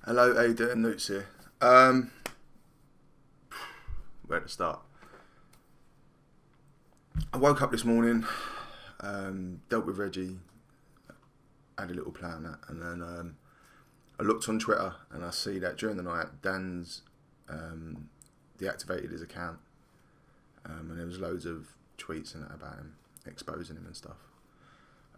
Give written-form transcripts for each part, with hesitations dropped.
Hello, how you doing? Newts here. Where to start? I woke up this morning, dealt with Reggie, had a little plan that, and then I looked on Twitter and I see that during the night Dan's deactivated his account, and there was loads of tweets and that about him, exposing him and stuff.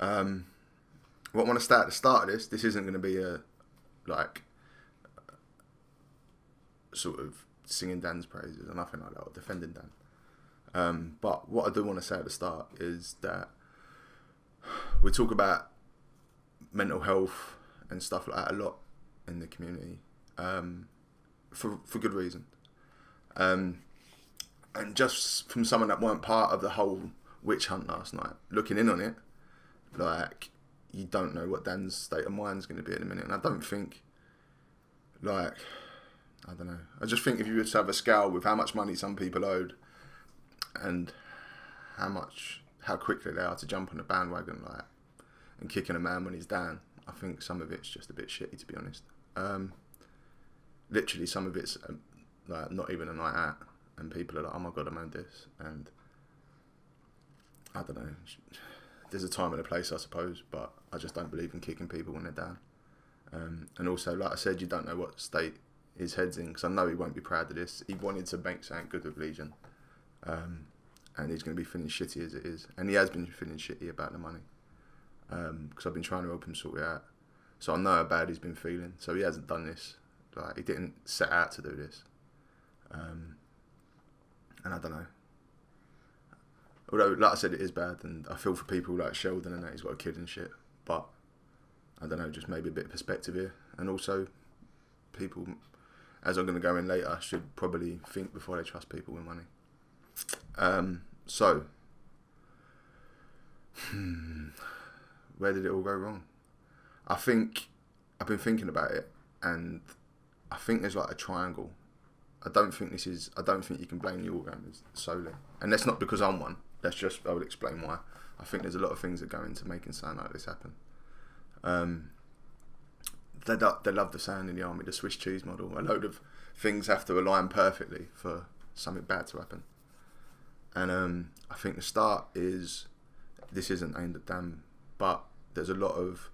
What I want to start at the start of this isn't going to be a sort of singing Dan's praises or nothing like that, or defending Dan. But what I do want to say at the start is that we talk about mental health and stuff like that a lot in the community, for good reason. And just from someone that weren't part of the whole witch hunt last night, looking in on it, like, you don't know what Dan's state of mind is going to be in a minute. And I don't think, I don't know. I just think if you were to have a scale with how much money some people owed and how quickly they are to jump on a bandwagon, and kicking a man when he's down, I think some of it's just a bit shitty, to be honest. Literally, some of it's not even a night out, and people are like, "Oh my god, I'm on this," and I don't know. There's a time and a place, I suppose, but I just don't believe in kicking people when they're down. And also, like I said, you don't know what state his head's in, because I know he won't be proud of this. He wanted to make something good with Legion, and he's going to be feeling shitty as it is, and he has been feeling shitty about the money, because I've been trying to help him sort it out. So I know how bad he's been feeling. So he hasn't done this. He didn't set out to do this, and I don't know. Although, like I said, it is bad, and I feel for people like Sheldon and that, he's got a kid and shit. But I don't know, just maybe a bit of perspective here, and also people, as I'm going to go in later, should probably think before they trust people with money. So, where did it all go wrong? I think I've been thinking about it, and I think there's a triangle. I don't think you can blame the all-rounders solely, and that's not because I'm one. That's just, I will explain why. I think there's a lot of things that go into making something like this happen. They love the saying in the army, the Swiss cheese model. A load of things have to align perfectly for something bad to happen. And I think the start is, this isn't aimed at Dan, but there's a lot of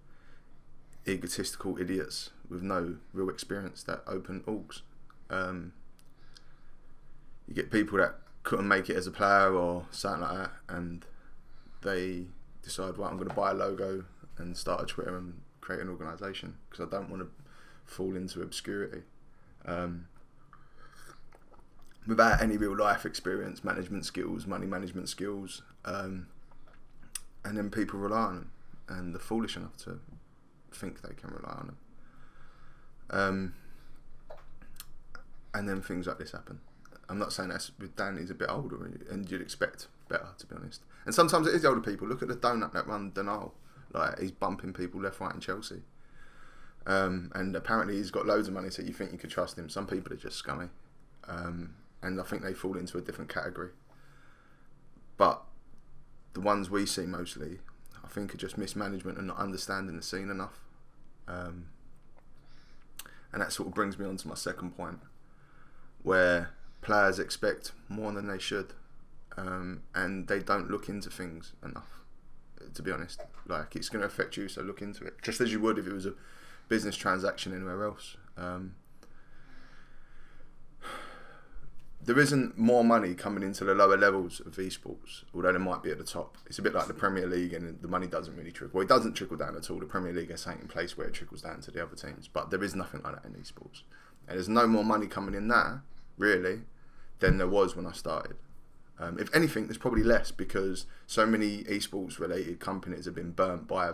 egotistical idiots with no real experience that open orgs. You get people that couldn't make it as a player or something like that, and they decide, right, I'm going to buy a logo and start a Twitter and create an organisation, because I don't want to fall into obscurity, without any real life experience, management skills, money management skills, and then people rely on them, and they're foolish enough to think they can rely on them, and then things like this happen. I'm not saying that's with Dan, he's a bit older, and you'd expect better, to be honest. And sometimes it is the older people. Look at the donut that run Donal. He's bumping people left, right in Chelsea. And apparently he's got loads of money, so you think you could trust him. Some people are just scummy. And I think they fall into a different category. But the ones we see mostly, I think, are just mismanagement and not understanding the scene enough. And that sort of brings me on to my second point, where players expect more than they should, and they don't look into things enough, to be honest. It's going to affect you, so look into it, just as you would if it was a business transaction anywhere else. There isn't more money coming into the lower levels of esports, although there might be at the top. It's a bit like the Premier League, and the money doesn't really trickle. Well, it doesn't trickle down at all. The Premier League has something in place where it trickles down to the other teams, but there is nothing like that in esports. And there's no more money coming in there, really, than there was when I started. If anything, there's probably less, because so many esports related companies have been burnt by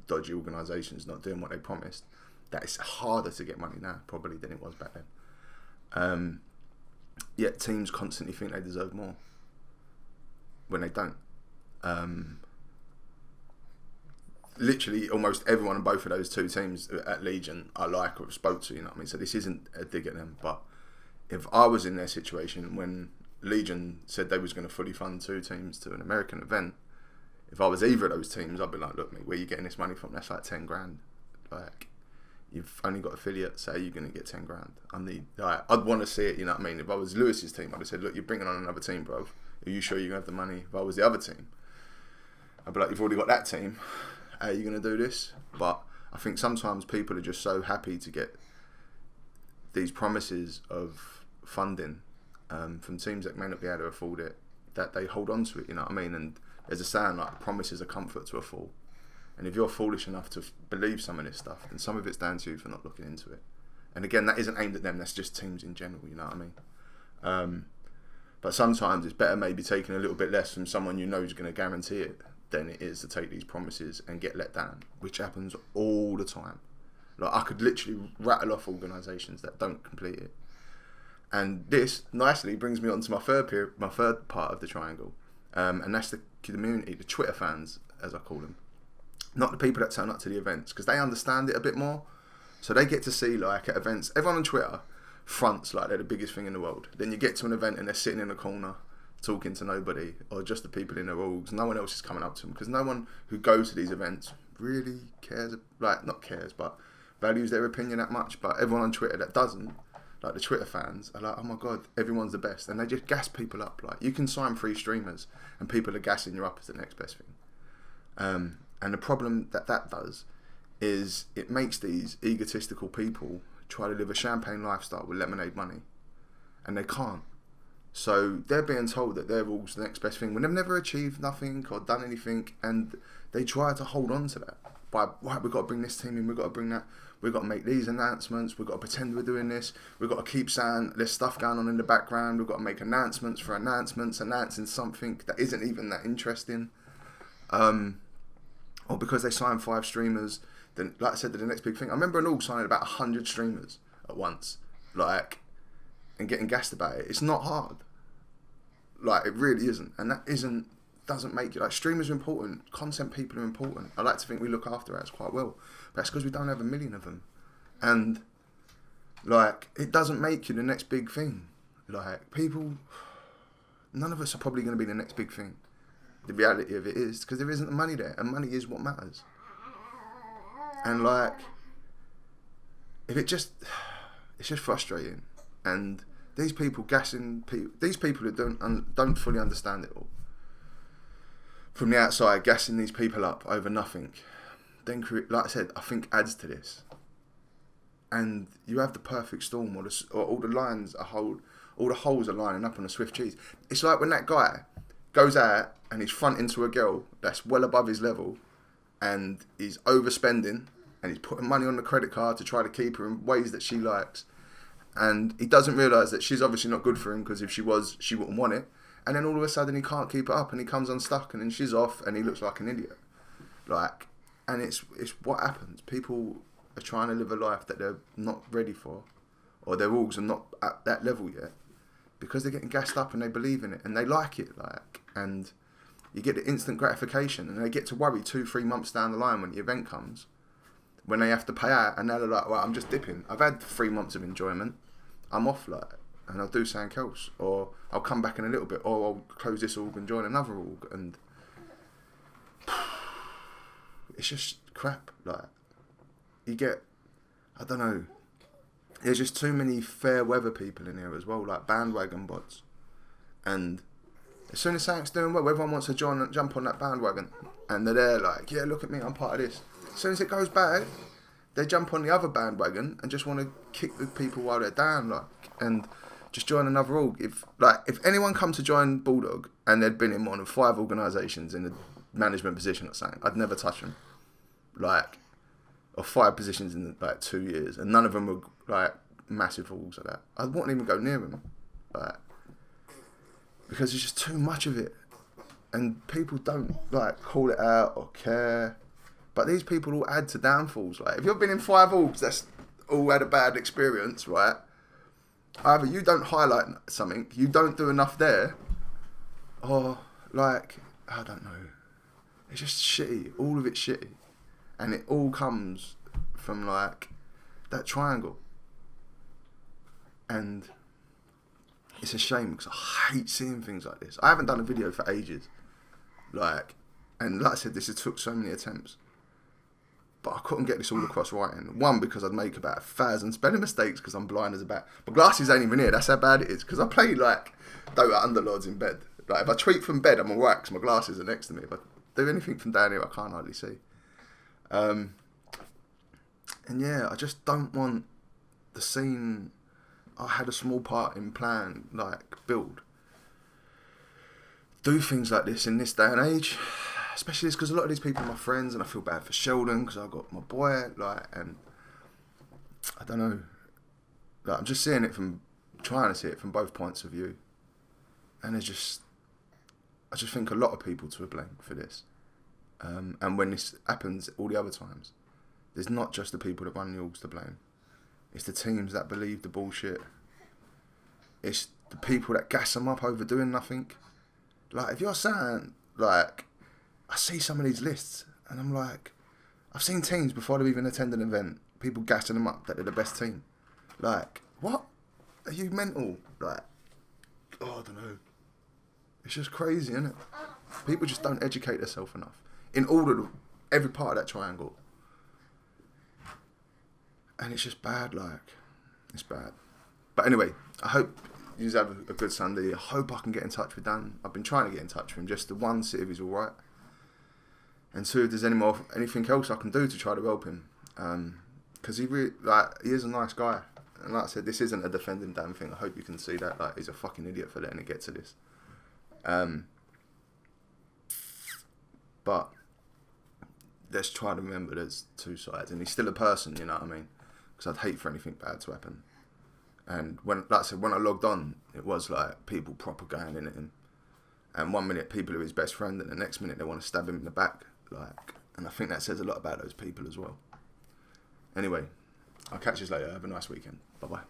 dodgy organisations not doing what they promised, that it's harder to get money now probably than it was back then. Yet teams constantly think they deserve more when they don't. Literally almost everyone in both of those two teams at Legion I like or spoke to, you know what I mean? So this isn't a dig at them, but if I was in their situation when Legion said they was going to fully fund two teams to an American event, if I was either of those teams, I'd be like, look, mate, where are you getting this money from? That's like 10 grand. you've only got affiliates, say you're going to get 10 grand. I'd want to see it, you know what I mean? If I was Lewis's team, I'd have said, look, you're bringing on another team, bro. Are you sure you're going to have the money? If I was the other team, I'd be like, you've already got that team. How are you going to do this? But I think sometimes people are just so happy to get these promises of funding from teams that may not be able to afford it, that they hold on to it, you know what I mean? And there's a saying like, promise is a comfort to a fool. And if you're foolish enough to believe some of this stuff, then some of it's down to you for not looking into it. And again, that isn't aimed at them, that's just teams in general, you know what I mean? But sometimes it's better maybe taking a little bit less from someone you know is going to guarantee it than it is to take these promises and get let down, which happens all the time. Like, I could literally rattle off organisations that don't complete it. And this nicely brings me on to my third part of the triangle, and that's the community, the Twitter fans, as I call them. Not the people that turn up to the events, because they understand it a bit more. So they get to see, like, at events, everyone on Twitter fronts like they're the biggest thing in the world. Then you get to an event and they're sitting in a corner talking to nobody, or just the people in their orgs. No one else is coming up to them, because no one who goes to these events really cares, like, not cares, but values their opinion that much. But everyone on Twitter that doesn't, like the Twitter fans, are like, oh my God, everyone's the best. And they just gas people up. Like, you can sign free streamers and people are gassing you up as the next best thing. And the problem that does is it makes these egotistical people try to live a champagne lifestyle with lemonade money. And they can't. So they're being told that they're all the next best thing when they've never achieved nothing or done anything. And they try to hold on to that. By, right, we've got to bring this team in, we've got to bring that, we've got to make these announcements, we've got to pretend we're doing this, we've got to keep saying there's stuff going on in the background, we've got to make announcements for announcements, announcing something that isn't even that interesting. Or because they sign 5 streamers, then, like I said, they're the next big thing. I remember an org signing about 100 streamers at once, like, and getting gassed about it. It's not hard. Like, it really isn't. And that doesn't make you, like, streamers are important, content people are important. I like to think we look after ours quite well, but that's because we don't have a million of them. And, like, it doesn't make you the next big thing. Like, people, none of us are probably going to be the next big thing. The reality of it is, because there isn't the money there, and money is what matters. And, like, it's just frustrating. And these people gassing people, these people who don't fully understand it all, from the outside, gassing these people up over nothing, then, like I said, I think adds to this. And you have the perfect storm, or all the lines are all the holes are lining up on a Swift cheese. It's like when that guy goes out and he's fronting to a girl that's well above his level, and he's overspending, and he's putting money on the credit card to try to keep her in ways that she likes, and he doesn't realise that she's obviously not good for him, because if she was, she wouldn't want it. And then all of a sudden he can't keep it up, and he comes unstuck, and then she's off, and he looks like an idiot. Like, and it's what happens. People are trying to live a life that they're not ready for, or their orgs are not at that level yet, because they're getting gassed up and they believe in it and they like it, like, and you get the instant gratification, and they get to worry 2-3 months down the line when the event comes, when they have to pay out, and they're like, well, I'm just dipping. I've had 3 months of enjoyment. I'm off, like, and I'll do something else, or I'll come back in a little bit, or I'll close this org and join another org, and it's just crap. Like, you get, I don't know, there's just too many fair weather people in here as well, like bandwagon bots, and as soon as something's doing well, everyone wants to jump on that bandwagon, and they're there like, yeah, look at me, I'm part of this. As soon as it goes bad, they jump on the other bandwagon and just want to kick the people while they're down, like, and just join another org. If anyone come to join Bulldog and they'd been in one of 5 organisations in a management position or something, I'd never touch them. Like, or 5 positions in like 2 years, and none of them were like massive orgs like that. I wouldn't even go near them, like, because there's just too much of it, and people don't like call it out or care. But these people all add to downfalls. Like, if you've been in 5 orgs that's all had a bad experience, right? Either you don't highlight something, you don't do enough there, or, like, I don't know. It's just shitty. All of it's shitty. And it all comes from, like, that triangle. And it's a shame, because I hate seeing things like this. I haven't done a video for ages. Like, and like I said, this has took so many attempts. but I couldn't get this all across writing. One, because I'd make about 1,000 spelling mistakes because I'm blind as a bat. My glasses ain't even here. That's how bad it is. Because I play like Dota Underlords in bed. Like if I tweet from bed, I'm alright because my glasses are next to me. If I do anything from down here, I can't hardly see. And yeah, I just don't want the scene I had a small part in plan, like, build. Do things like this in this day and age. Especially because a lot of these people are my friends, and I feel bad for Sheldon because I've got my boy, like, and I don't know. Like, I'm just trying to see it from both points of view. And I just think a lot of people to blame for this. And when this happens all the other times, there's not just the people that run the orgs to blame. It's the teams that believe the bullshit. It's the people that gas them up over doing nothing. Like, if you're saying, like, I see some of these lists, and I'm like, I've seen teams before they've even attended an event, people gassing them up that they're the best team. Like, what? Are you mental? Like, oh, I don't know. It's just crazy, isn't it? People just don't educate themselves enough in every part of that triangle. And it's just bad, like, it's bad. But anyway, I hope you have a good Sunday. I hope I can get in touch with Dan. I've been trying to get in touch with him, just the one, see if he's alright. And two, if there's anything else I can do to try to help him. Because he is a nice guy. And like I said, this isn't a defending Dan thing. I hope you can see that. Like, he's a fucking idiot for letting it get to this. But let's try to remember there's two sides. And he's still a person, you know what I mean? Because I'd hate for anything bad to happen. And when I logged on, it was like people proper going in at him. And 1 minute people are his best friend, and the next minute they want to stab him in the back. Like, and I think that says a lot about those people as well. Anyway, I'll catch you later. Have a nice weekend. Bye bye.